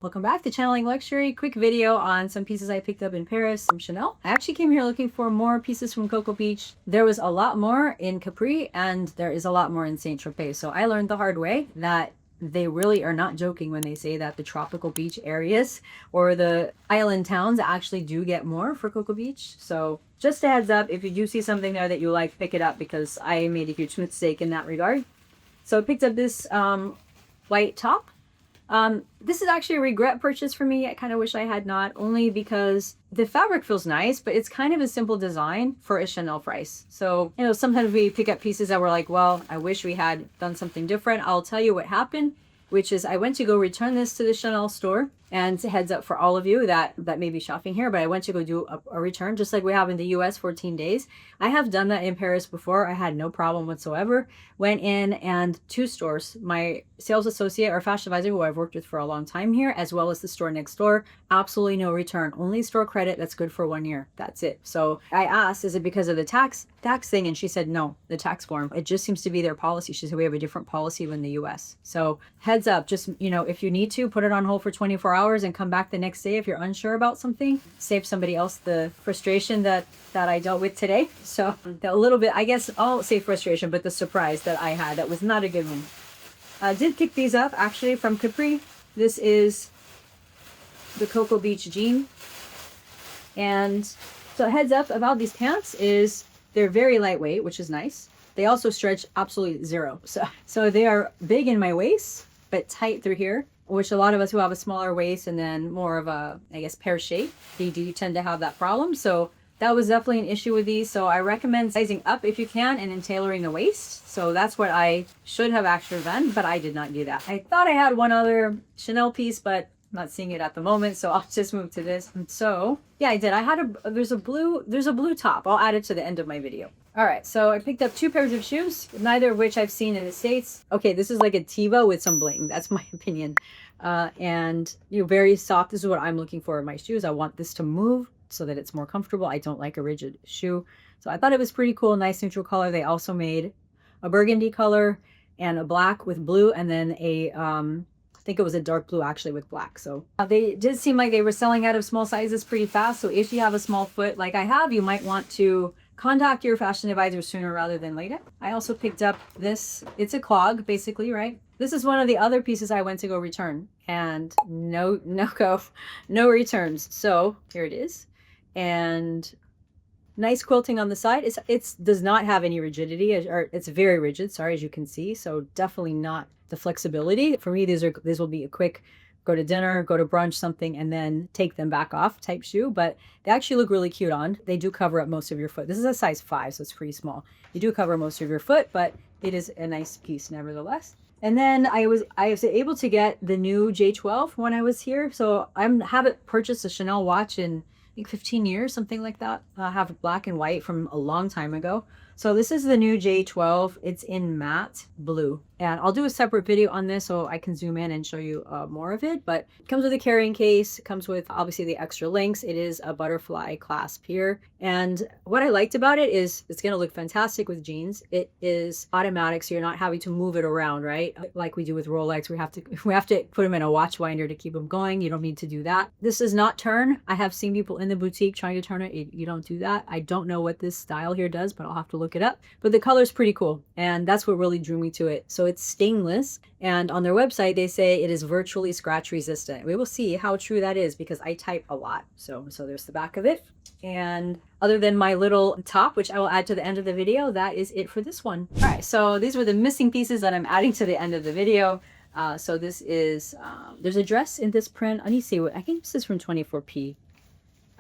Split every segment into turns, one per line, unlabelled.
Welcome back to Channeling Luxury. Quick video on some pieces I picked up in Paris from Chanel. I actually came here looking for more pieces from Coco Beach. There was a lot more in Capri and there is a lot more in Saint Tropez. So I learned the hard way that they really are not joking when they say that the tropical beach areas or the island towns actually do get more for Coco Beach. So just a heads up, if you do see something there that you like, pick it up because I made a huge mistake in that regard. So I picked up this white top. This is actually a regret purchase for me. I kind of wish I had not, only because the fabric feels nice, but it's kind of a simple design for a Chanel price. So, sometimes we pick up pieces that we're like, well, I wish we had done something different. I'll tell you what happened, which is I went to go return this to the Chanel store. And heads up for all of you that may be shopping here, but I went to go do a return just like we have in the US, 14 days. I have done that in Paris before. I had no problem whatsoever. Went in and two stores, my sales associate or fashion advisor who I've worked with for a long time here, as well as the store next door, absolutely no return, only store credit that's good for 1 year. That's it. So I asked, is it because of the tax thing? And she said, no, the tax form. It just seems to be their policy. She said, we have a different policy than the US. So heads up, just, if you need to, put it on hold for 24 hours and come back the next day if you're unsure about something. Save somebody else the frustration that I dealt with today. So a little bit, I guess I'll say frustration, but the surprise that I had, that was not a good one. I did pick these up actually from Capri. This is the Coco Beach jean. And so heads up about these pants is they're very lightweight, which is nice. They also stretch absolutely zero. So they are big in my waist, but tight through here, which a lot of us who have a smaller waist and then more of a, I guess, pear shape, they do tend to have that problem. So that was definitely an issue with these. So I recommend sizing up if you can and then tailoring the waist. So that's what I should have actually done, but I did not do that. I thought I had one other Chanel piece, but I'm not seeing it at the moment. So I'll just move to this. And so yeah, I did. I had there's a blue top. I'll add it to the end of my video. All right, so I picked up two pairs of shoes, neither of which I've seen in the States. Okay, this is like a Teva with some bling. That's my opinion. And very soft. This is what I'm looking for in my shoes. I want this to move so that it's more comfortable. I don't like a rigid shoe. So I thought it was pretty cool. Nice neutral color. They also made a burgundy color and a black with blue, and then I think it was a dark blue actually with black. So they did seem like they were selling out of small sizes pretty fast. So if you have a small foot like I have, you might want to contact your fashion advisor sooner rather than later. I also picked up this. It's a clog, basically, right? This is one of the other pieces I went to go return, and no returns. So here it is, and nice quilting on the side. It does not have any rigidity, or it's very rigid. Sorry, as you can see. So definitely not the flexibility. For me, these will be a quick go to dinner, go to brunch, something, and then take them back off type shoe. But they actually look really cute on. They do cover up most of your foot. This is a size 5, so it's pretty small. You do cover most of your foot, but it is a nice piece nevertheless. And then I was able to get the new J12 when I was here. So I haven't purchased a Chanel watch in I think 15 years, something like that. I have black and white from a long time ago. So this is the new J12. It's in matte blue. And I'll do a separate video on this so I can zoom in and show you more of it. But it comes with a carrying case. It comes with obviously the extra links. It is a butterfly clasp here. And what I liked about it is it's going to look fantastic with jeans. It is automatic, so you're not having to move it around, right? Like we do with Rolex. We have to put them in a watch winder to keep them going. You don't need to do that. This does not turn. I have seen people in the boutique trying to turn it. You don't do that. I don't know what this style here does, but I'll have to look it up. But the color is pretty cool. And that's what really drew me to it. So it's stainless, and on their website they say it is virtually scratch resistant. We will see how true that is because I type a lot. So there's the back of it. And other than my little top, which I will add to the end of the video, that is it for this one. All right, so these were the missing pieces that I'm adding to the end of the video. So this is there's a dress in this print. Let me see what I think this is from 24p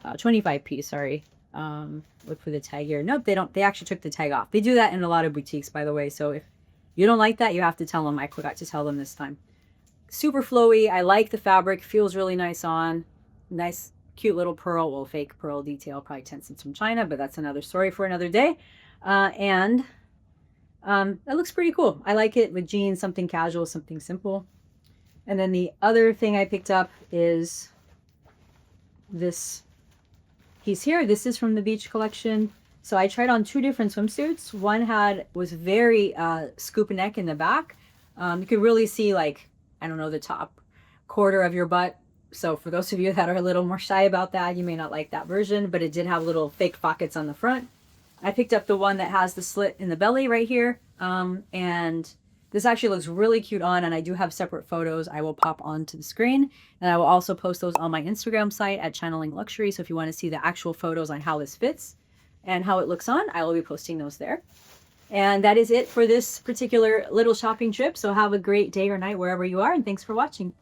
25p, sorry. Look for the tag here. Nope, they don't. They actually took the tag off. They do that in a lot of boutiques, by the way. So if you don't like that, you have to tell them. I forgot to tell them this time. Super flowy. I like the fabric. Feels really nice on. Nice, cute little pearl. Well, fake pearl detail. Probably 10 cents from China, but that's another story for another day. It looks pretty cool. I like it with jeans, something casual, something simple. And then the other thing I picked up is this piece here. This is from the beach collection. So I tried on two different swimsuits. One was very scoop neck in the back. You could really see, like, I don't know, the top quarter of your butt So for those of you that are a little more shy about that, you may not like that version, but it did have little fake pockets on the front. I picked up the one that has the slit in the belly right here. And this actually looks really cute on, and I do have separate photos I will pop onto the screen. And I will also post those on my Instagram site at Channeling Luxury. So if you want to see the actual photos on how this fits and how it looks on, I will be posting those there. And that is it for this particular little shopping trip. So have a great day or night wherever you are, and thanks for watching.